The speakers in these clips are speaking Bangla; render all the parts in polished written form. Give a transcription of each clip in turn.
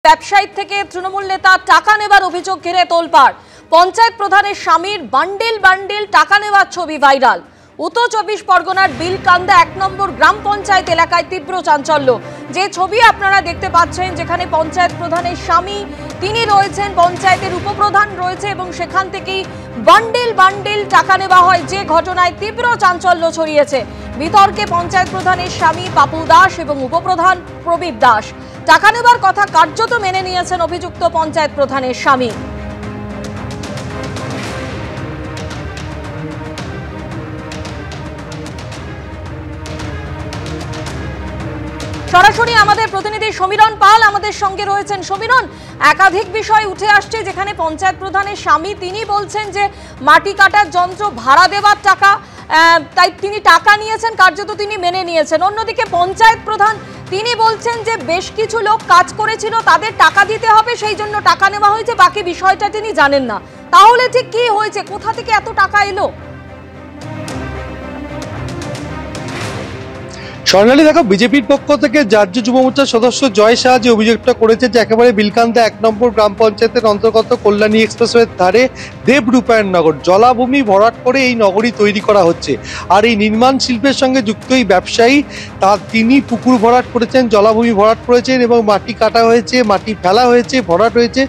ব্যবসায়ী থেকে তৃণমূল নেতা টাকা নেবার অভিযোগ ঘিরে তোলপাড়। পঞ্চায়েত প্রধানের স্বামীর বান্ডিল বান্ডিল টাকা নেওয়ার ছবি ভাইরাল। উত্তর 24 পরগনার বিলকান্দা 1 নম্বর গ্রাম পঞ্চায়েত এলাকায় তীব্র চাঞ্চল্য। যে ছবি আপনারা দেখতে পাচ্ছেন, যেখানে পঞ্চায়েত প্রধানের স্বামী তিনি রয়েছেন, পঞ্চায়েতের উপপ্রধান রয়েছে এবং সেখান থেকেই বান্ডিল বান্ডিল টাকা নেওয়া হয়, যে ঘটনায় তীব্র চাঞ্চল্য ছড়িয়েছে। বিতর্কে পঞ্চায়েত প্রধানের স্বামী পাপু দাস এবং উপপ্রধান প্রবীর দাস। টাকা নেবার কথা কার্যত মেনে নিয়েছেন অভিযুক্ত পঞ্চায়েত প্রধানের স্বামী। সরাসরি আমাদের প্রতিনিধি সমীরণ পাল আমাদের সঙ্গে রয়েছেন। সমীরণ, একাধিক বিষয় উঠে আসছে, যেখানে পঞ্চায়েত প্রধানের স্বামী তিনি বলছেন যে মাটি কাটার যন্ত্র ভাড়া দেওয়ার টাকা, তাই তিনি টাকা নিয়েছেন, কার্যত তিনি মেনে নিয়েছেন। অন্যদিকে পঞ্চায়েত প্রধান তিনি বলছেন যে বেশ কিছু লোক কাজ করেছিল, তাদের টাকা দিতে হবে, সেই জন্য টাকা নেওয়া হয়েছে, বাকি বিষয়টা তিনি জানেন না। তাহলে ঠিক কি হয়েছে, কোথা থেকে এত টাকা এলো? স্বর্ণালী, দেখো, বিজেপির পক্ষ থেকে রাজ্য যুব মোর্চার সদস্য জয় শাহ যে অভিযোগটা করেছে যে একেবারে বিলকান্দা 1 নম্বর গ্রাম পঞ্চায়েতের অন্তর্গত কল্যাণী এক্সপ্রেসওয়ের ধারে দেবরূপায়ণ নগর জলাভূমি ভরাট করে এই নগরী তৈরি করা হচ্ছে। আর এই নির্মাণ শিল্পের সঙ্গে যুক্ত এই ব্যবসায়ী তিনি পুকুর ভরাট করেছেন, জলাভূমি ভরাট করেছেন এবং মাটি কাটা হয়েছে, মাটি ফেলা হয়েছে, ভরাট হয়েছে।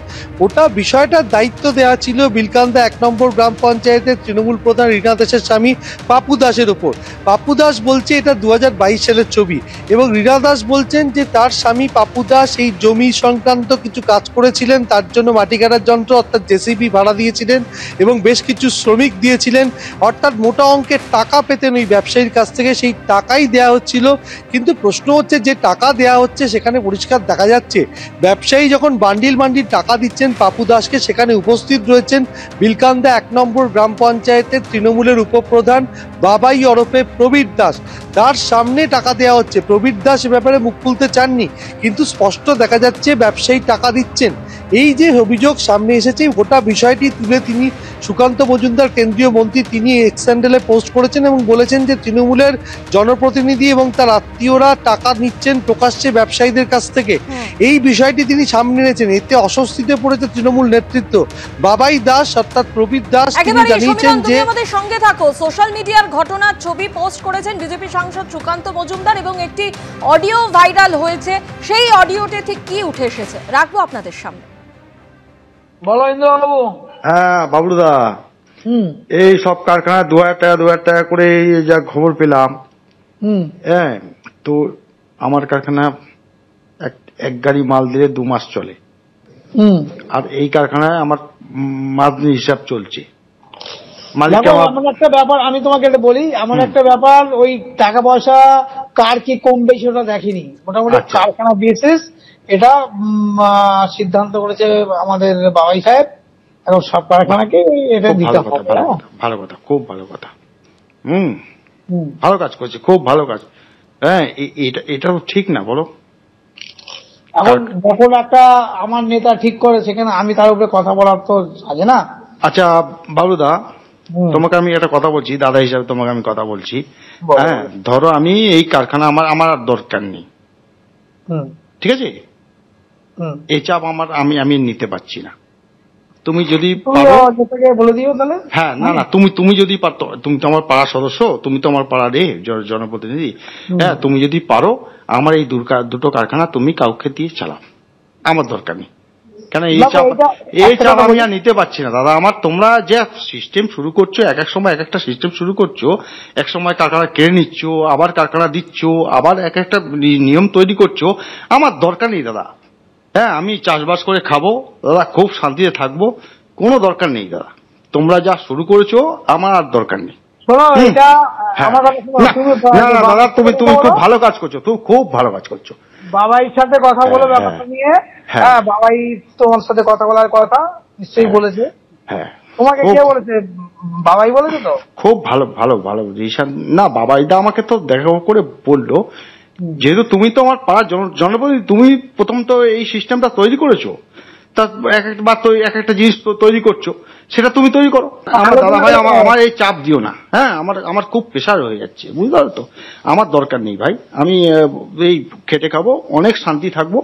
ওটা বিষয়টার দায়িত্ব দেওয়া ছিল বিলকান্দা 1 নম্বর গ্রাম পঞ্চায়েতের তৃণমূল প্রধান রীনা দাসের স্বামী পাপু দাসের ওপর। পাপু দাস বলছে এটা 2022 সালের ছবি এবং রীনা দাস বলছেন যে তার স্বামী পাপু দাস এই জমি সংক্রান্ত কিছু কাজ করেছিলেন, তার জন্য মাটি কাটার যন্ত্র অর্থাৎ জেসিবি ভাড়া দিয়েছিলেন এবং বেশ কিছু শ্রমিক দিয়েছিলেন, অর্থাৎ মোটা অঙ্কের টাকা পেতেন ওই ব্যবসায়ীর কাছ থেকে, সেই টাকাই দেয়া হচ্ছিল। কিন্তু প্রশ্ন হচ্ছে যে টাকা দেয়া হচ্ছে সেখানে পরিষ্কার দেখা যাচ্ছে ব্যবসায়ী যখন বান্ডিল বান্ডিল টাকা দিচ্ছেন পাপু দাসকে, সেখানে উপস্থিত রয়েছেন বিলকান্দা 1 নম্বর গ্রাম পঞ্চায়েতের তৃণমূলের উপপ্রধান বাবাই ওরফে প্রবীর দাস। তার সামনে টাকা দেওয়া হচ্ছে। প্রবীর দাস এ ব্যাপারে মুখ খুলতে চাননি, কিন্তু স্পষ্ট দেখা যাচ্ছে ব্যবসায়ী টাকা দিচ্ছেন। এই যে অভিযোগ সামনে এসেছে, গোটা বিষয়টি তুলে তিনি সুকান্ত মজুমদার কেন্দ্রীয় মন্ত্রী তিনি এক্স হ্যান্ডেলে পোস্ট করেছেন এবং বলেছেন যে তৃণমূলের জনপ্রতিনিধি এবং তার আত্মীয়রা টাকা নিচ্ছেন প্রকাশ্যে ব্যবসায়ীদের কাছ থেকে। এই বিষয়টি তিনি সামনে এনেছেন। এতে অস্বস্তিতে পড়েছে তৃণমূল নেতৃত্ব। বাবাই দাস অর্থাৎ প্রবীর দাস তিনি জানিয়েছেন যে আমাদের সঙ্গে থাকো। সোশ্যাল মিডিয়ার ঘটনার ছবি পোস্ট করেছেন বিজেপি সাংসদ সুকান্ত মজুমদার এবং একটি অডিও ভাইরাল হয়েছে। সেই অডিওতে ঠিক কি উঠে এসেছে রাখবো আপনাদের সামনে। বলো ইন্দ্রবাবু। হ্যাঁ বাবলুদা, এই সব কারখানা 2000 টাকা করে যা খবর পেলাম, হ্যাঁ, তো আমার কারখানা এক গাড়ি মাল দিলে 2 মাস চলে। আর এই কারখানায় আমার মাসনি হিসাব চলছে। আমার একটা ব্যাপার আমি তোমাকে বলি, আমার একটা ব্যাপার, ওই টাকা পয়সা কার কি কম বেশি ওটা দেখিনি, মোটামুটি কারখানা বেসিস এটা সিদ্ধান্ত করেছে আমাদের বাবাই সাহেব। এখন সব কারখানাকে এটা দিতে হবে। ভালো কথা, খুব ভালো কথা। ভালো কাজ করছে, খুব ভালো কাজ। হ্যাঁ, এটা ঠিক না বলো? এখন যখন একটা আমার নেতা ঠিক করে, সেখানে আমি তার উপরে কথা বলার তো আছে না। আচ্ছা বাবলুদা, তোমাকে আমি একটা কথা বলছি, দাদা হিসাবে তোমাকে আমি কথা বলছি। হ্যাঁ, ধরো আমি এই কারখানা আমার আর দরকার নেই, ঠিক আছে? এই চাপ আমি নিতে পারছি না। তুমি যদি বলে দিও তাহলে। হ্যাঁ, না তুমি যদি পারতো, তুমি তো আমার পাড়ার সদস্য, তুমি তো আমার পাড়ার জনপ্রতিনিধি। হ্যাঁ, তুমি যদি পারো আমার এই দুটো কারখানা তুমি কাউকে দিয়ে চালাও, আমার দরকার নেই। কেন এই চাপ আমি আর নিতে পারছি না দাদা। আমার তোমরা যে সিস্টেম শুরু করছো, এক সময় এক একটা সিস্টেম শুরু করছো, এক সময় কারখানা কেড়ে নিচ্ছ, আবার কারখানা দিচ্ছ, আবার এক একটা নিয়ম তৈরি করছো, আমার দরকার নেই দাদা। হ্যাঁ, আমি চাষবাস করে খাবো দাদা, খুব শান্তিতে থাকবো, কোনো দরকার নেই দাদা। তোমরা যা শুরু করেছো আমার আর দরকার নেই। দাদা তুমি খুব ভালো কাজ করছো, তুমি খুব ভালো কাজ করছো। বাবাইর সাথে কথা বলে ব্যাপারটা নিয়ে। হ্যাঁ, বাবাই তোমার সাথে কথা বলার কথা নিশ্চয়ই বলেছে। হ্যাঁ, তোমাকে কে বলেছে? বাবাই বলেছে তো? খুব ভালো ভালো ভালো রিশান। না, বাবাইদা আমাকে তো দেখা করে বললো, যেহেতু তুমি তো আমার পাড়ার জনপ্রতিনিধি, তুমি প্রথম তো এই সিস্টেমটা তৈরি করেছো, তা এক একটা জিনিস তৈরি করছো, সেটা তুমি তৈরি করো। আমার দাদা ভাই আমার এই চাপ দিও না। হ্যাঁ, আমার খুব প্রেশার হয়ে যাচ্ছে, বুঝতে পারো তো? আমার দরকার নেই ভাই, আমি এই খেটে খাবো, অনেক শান্তি থাকবো,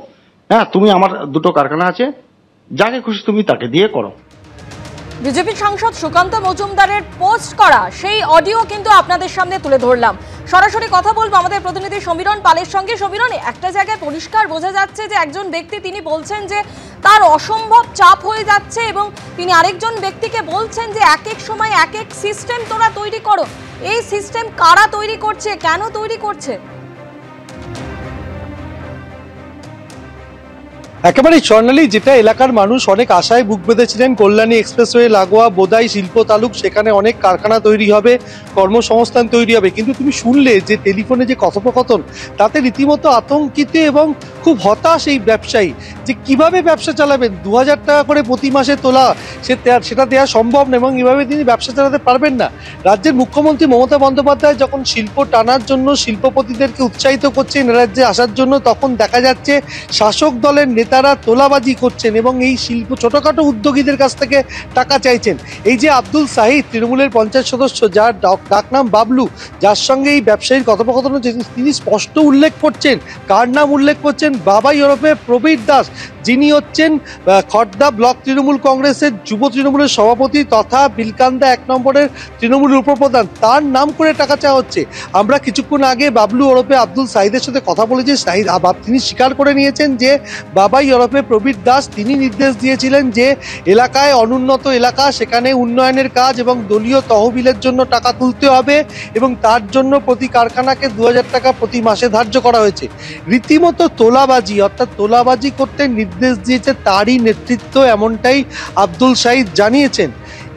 হ্যাঁ, তুমি আমার দুটো কারখানা আছে, যাকে খুশি তুমি তাকে দিয়ে করো। বিজেপি সাংসদ সুকান্ত মজুমদারের পোস্ট করা সেই অডিও কিন্তু আপনাদের সামনে তুলে ধরলাম। সরাসরি কথা বলবো আমাদের প্রতিনিধি সমীরণ পালের সঙ্গে। সমীরণ, একটা জায়গায় পরিষ্কার বোঝা যাচ্ছে যে একজন ব্যক্তি তিনি বলছেন যে তার অসম্ভব চাপ হয়ে যাচ্ছে এবং তিনি আরেকজন ব্যক্তিকে বলছেন যে এক এক সময় এক এক সিস্টেম তোরা তৈরি করো। এই সিস্টেম কারা তৈরি করছে, কেন তৈরি করছে? একেবারেই স্বর্ণালী, যেটা এলাকার মানুষ অনেক আশায় বুক বেঁধেছিলেন, কল্যাণী এক্সপ্রেসওয়ে লাগোয়া বোদাই শিল্প তালুক, সেখানে অনেক কারখানা তৈরি হবে, কর্মসংস্থান তৈরি হবে, কিন্তু তুমি শুনলে যে টেলিফোনে যে কথোপকথন, তাতে রীতিমতো আতঙ্কিত এবং খুব হতাশ এই ব্যবসায়ী যে কিভাবে ব্যবসা চালাবেন। 2000 টাকা করে প্রতি মাসে তোলা সেটা দেওয়া সম্ভব না এবং এভাবে তিনি ব্যবসা চালাতে পারবেন না। রাজ্যের মুখ্যমন্ত্রী মমতা বন্দ্যোপাধ্যায় যখন শিল্প টানার জন্য শিল্পপতিদেরকে উৎসাহিত করছেন রাজ্যে আসার জন্য, তখন দেখা যাচ্ছে শাসক দলের নেতারা তোলাবাজি করছেন এবং এই শিল্প ছোটখাটো উদ্যোগীদের কাছ থেকে টাকা চাইছেন। এই যে আব্দুল সাহিদ, তৃণমূলের পঞ্চায়েত সদস্য, যার ডাকনাম বাবলু, যার সঙ্গে এই ব্যবসায়ীর কথোপকথন হচ্ছে, তিনি স্পষ্ট উল্লেখ করছেন, কার নাম উল্লেখ করছেন, বাবাই ওরফে প্রবীর দাস, যিনি হচ্ছেন খড়দা ব্লক তৃণমূল কংগ্রেসের যুব তৃণমূলের সভাপতি তথা বিলকান্দা 1 নম্বরের তৃণমূলের উপপ্রধান। তার নাম করে টাকা চাওয়া হচ্ছে। আমরা কিছুক্ষণ আগে বাবলু ওরফে আব্দুল সাহিদের সাথে কথা বলেছি। তিনি স্বীকার করে নিয়েছেন যে বাবাই ওরফে প্রবীর দাস তিনি নির্দেশ দিয়েছিলেন যে এলাকায় অনুন্নত এলাকা, সেখানে উন্নয়নের কাজ এবং দলীয় তহবিলের জন্য টাকা তুলতে হবে এবং তার জন্য প্রতি কারখানাকে 2000 টাকা প্রতি মাসে ধার্য করা হয়েছে। রীতিমতো তোলাবাজি, অর্থাৎ তোলাবাজি করতে নির্দেশ দিয়েছে তারই নেতৃত্ব, এমনটাই আব্দুল সাহিদ জানিয়েছেন।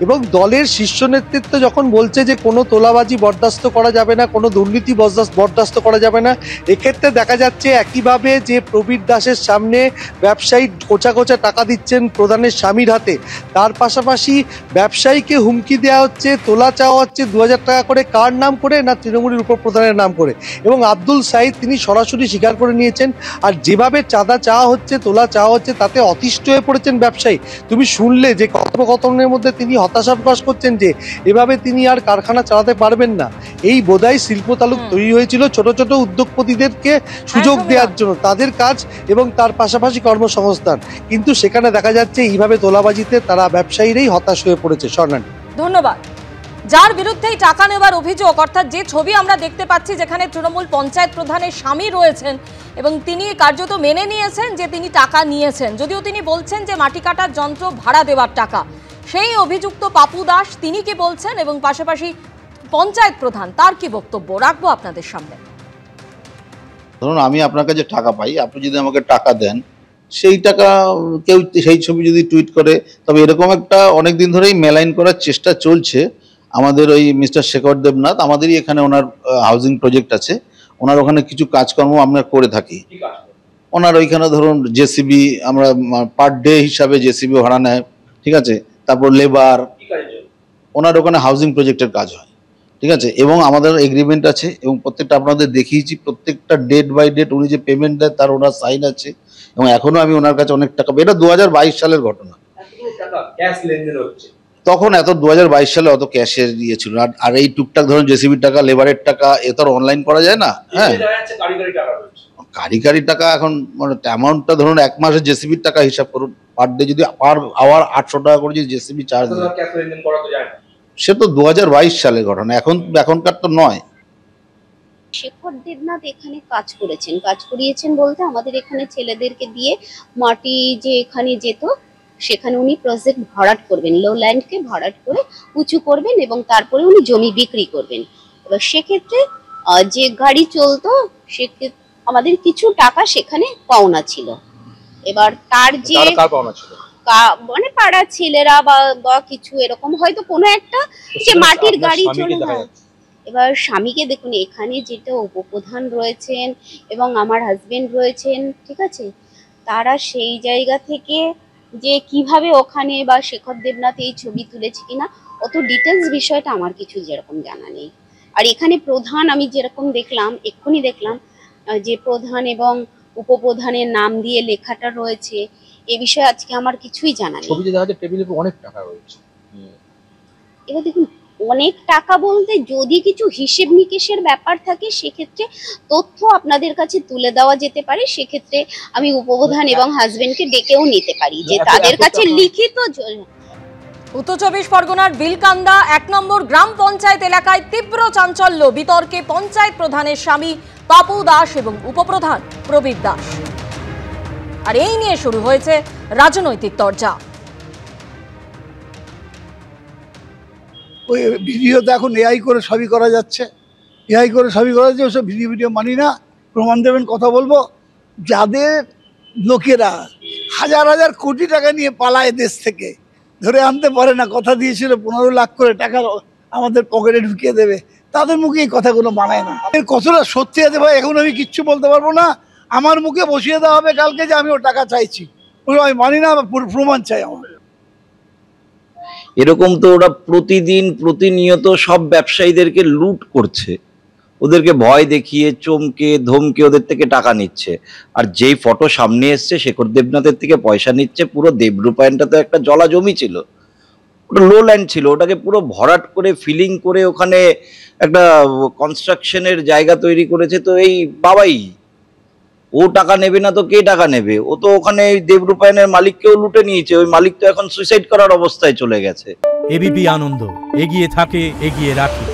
এবং দলের শীর্ষ নেতৃত্ব যখন বলছে যে কোনো তোলাবাজি বরদাস্ত করা যাবে না, কোনো দুর্নীতি বরদাস্ত করা যাবে না, এক্ষেত্রে দেখা যাচ্ছে একইভাবে যে প্রবীর দাসের সামনে ব্যবসায়ী কোচা কোচা টাকা দিচ্ছেন প্রধানের স্বামীর হাতে, তার পাশাপাশি ব্যবসায়ীকে হুমকি দেওয়া হচ্ছে, তোলা চাওয়া হচ্ছে 2000 টাকা করে। কার নাম করে? না তৃণমূলের উপপ্রধানের নাম করে। এবং আব্দুল সাহিদ তিনি সরাসরি স্বীকার করে নিয়েছেন। আর যেভাবে চাঁদা চাওয়া হচ্ছে, তোলা চাওয়া হচ্ছে, তাতে অতিষ্ঠ হয়ে পড়েছেন ব্যবসায়ী। তুমি শুনলে যে কথোপকথনের মধ্যে তিনি হতাশা প্রকাশ করছেন যে এভাবে তিনি আর কারখানা চালাতে পারবেন না। এই বোদাই শিল্প তালুক তৈরি হয়েছিল ছোট ছোট উদ্যোগপতিদেরকে সুযোগ দেওয়ার জন্য, তাদের কাজ এবং তার পাশাপাশি কর্মসংস্থান, কিন্তু সেখানে দেখা যাচ্ছে এইভাবে তোলাবাজিতে তারা ব্যবসায়ীরাই হতাশ হয়ে পড়েছে। স্বর্ণালী, ধন্যবাদ। যার বিরুদ্ধেই টাকা নেওয়ার অভিযোগ, অর্থাৎ যে ছবি আমরা দেখতে পাচ্ছি যেখানে তৃণমূল পঞ্চায়েত প্রধানের স্বামী রয়েছেন এবং তিনি কার্যত মেনে নিয়েছেন যে তিনি টাকা নিয়েছেন, যদিও তিনি বলছেন যে মাটি কাটার যন্ত্র ভাড়া দেওয়ার টাকা। সেই অভিযুক্ত পাপু দাস তিনি কি বলছেন এবং পাশাপাশি পঞ্চায়েত প্রধান তার কি বক্তব্য রাখবো আপনাদের সামনে। ধরুন আমি আপনার কাছে টাকা পাই, আপনি যদি আমাকে টাকা দেন, সেই টাকা কেউ সেই ছবি যদি টুইট করে, তবে এরকম একটা অনেকদিন ধরেই মেলাইন করার চেষ্টা চলছে। আমাদের ওই মিস্টার শেখর দেবনাথ, আমাদেরই এখানে ওনার হাউজিং প্রজেক্ট আছে, ওনার ওখানে কিছু কাজকর্ম আমরা করে থাকি। ওনার ওইখানে ধরুন জেসিবি, আমরা পার ডে হিসাবে জেসিবি ভাড়া নেয়, ঠিক আছে, তারপর লেবার, ওনার ওখানে হাউজিং প্রজেক্টের কাজ হয়, ঠিক আছে। এবং আমাদের এগ্রিমেন্ট আছে এবং প্রত্যেকটা আপনাদের দেখিয়েছি, প্রত্যেকটা ডেট বাই ডেট উনি যে পেমেন্ট দেয় তার ওনার সাইন আছে এবং এখনো আমি ওনার কাছে অনেক টাকা, এটা 2022 সালের ঘটনা। তখন এত 2022 সালে অত ক্যাশের ইয়ে ছিল না। আর এই টুকটাক ধরুন জেসিবির টাকা, লেবারের টাকা, এ তো অনলাইন করা যায় না। হ্যাঁ, কারিগরি টাকা এখন মানে অ্যামাউন্টটা ধরুন এক মাসের জেসিবির টাকা হিসাব করুন, পার ডে যদি পার আওয়ার 800 টাকা করে যদি জেসিবি চার্জ দেয়, সে তো 2022 সালের ঘটনা, এখনকার তো নয়। শেখর দেবনাথ এখানে কাজ করিয়েছেন বলতে আমাদের এখানে ছেলেদেরকে দিয়ে মাটি যে এখানে যেত সেখানে উনি প্রজেক্ট ভরাট করবেন, লো ল্যান্ডকে ভরাট করে উঁচু করবেন এবং তারপরে উনি জমি বিক্রি করবেন। এবার সেক্ষেত্রে যে গাড়ি চলতো সেক্ষেত্রে আমাদের কিছু টাকা সেখানে পাওনা ছিল। এবার তার যে মানে পাড়ার ছেলেরা বা কিছু এরকম হয়তো কোনো একটা যে মাটির গাড়ি চলে যায়। এবার স্বামীকে দেখুন, এখানে যেটা উপপ্রধান রয়েছেন এবং আমার হাজবেন্ড রয়েছেন, ঠিক আছে, তারা সেই জায়গা থেকে যে কিভাবে ওখানে বা শেখর দেবনাথ এই ছবি তুলেছে কিনা অত ডিটেলস বিষয়টা আমার কিছু যেরকম জানা নেই। আর এখানে প্রধান আমি যেরকম দেখলাম, এক্ষুনি দেখলাম যে প্রধান এবং উপপ্রধানের নাম দিয়ে লেখাটা রয়েছে, এ বিষয়ে আজকে আমার কিছুই জানা নেই। ছবিতে দেখা যাচ্ছে টেবিলের উপর অনেক টাকা রয়েছে। এবার দেখুন অনেক টাকা বলতে যদি কিছু হিসেব নিকেশের ব্যাপার থাকে সেক্ষেত্রে তথ্য আপনাদের কাছে তুলে দেওয়া যেতে পারে। সেক্ষেত্রে আমি উপপ্রধান এবং হাজবেন্ডকে ডেকেও নিতে পারি যে তাদের কাছে লিখিত। উত্তর চব্বিশ পরগনার বিলকান্দা 1 নম্বর গ্রাম পঞ্চায়েত এলাকায় তীব্র চাঞ্চল্য, বিতর্কে পঞ্চায়েত প্রধানের স্বামী পাপু দাস এবং উপপ্রধান প্রবীর দাস। আর এই নিয়ে শুরু হয়েছে রাজনৈতিক তরজা। ওই ভিডিওতে এখন এআই করে সবই করা যাচ্ছে, ওসব ভিডিও মানি না, প্রমাণ দেবেন, কথা বলবো। যাদের লোকেরা হাজার হাজার কোটি টাকা নিয়ে পালায় দেশ থেকে, ধরে আনতে পারে না, কথা দিয়েছিল 15 লাখ করে টাকা আমাদের পকেটে ঢুকিয়ে দেবে, তাদের মুখে এই কথাগুলো মানায় না। এর কতটা সত্যি আছে ভাই এখন আমি কিচ্ছু বলতে পারবো না। আমার মুখে বসিয়ে দেওয়া হবে কালকে যে আমি ও টাকা চাইছি, আমি মানি না, প্রমাণ চাই আমার। এরকম তো ওরা প্রতিনিয়ত সব ব্যবসায়ীদেরকে লুট করছে, ওদেরকে ভয় দেখিয়ে চমকে ধমকে ওদের থেকে টাকা নিচ্ছে। আর যেই ফটো সামনে এসছে শেখর দেবনাথের থেকে পয়সা নিচ্ছে, পুরো দেবরূপায়ণটা তো একটা জলা জমি ছিল, ওটা লো ল্যান্ড ছিল, ওটাকে পুরো ভরাট করে ফিলিং করে ওখানে একটা কনস্ট্রাকশনের জায়গা তৈরি করেছে। তো এই বাবাই, ও টাকা নেবে না তো কে টাকা নেবে? ও তো ওখানে দেবরূপায়ণের মালিককেও লুটে নিয়েছে, ওই মালিক তো এখন সুইসাইড করার অবস্থায় চলে গেছে। এবিপি আনন্দ, এগিয়ে থাকে, এগিয়ে রাখে।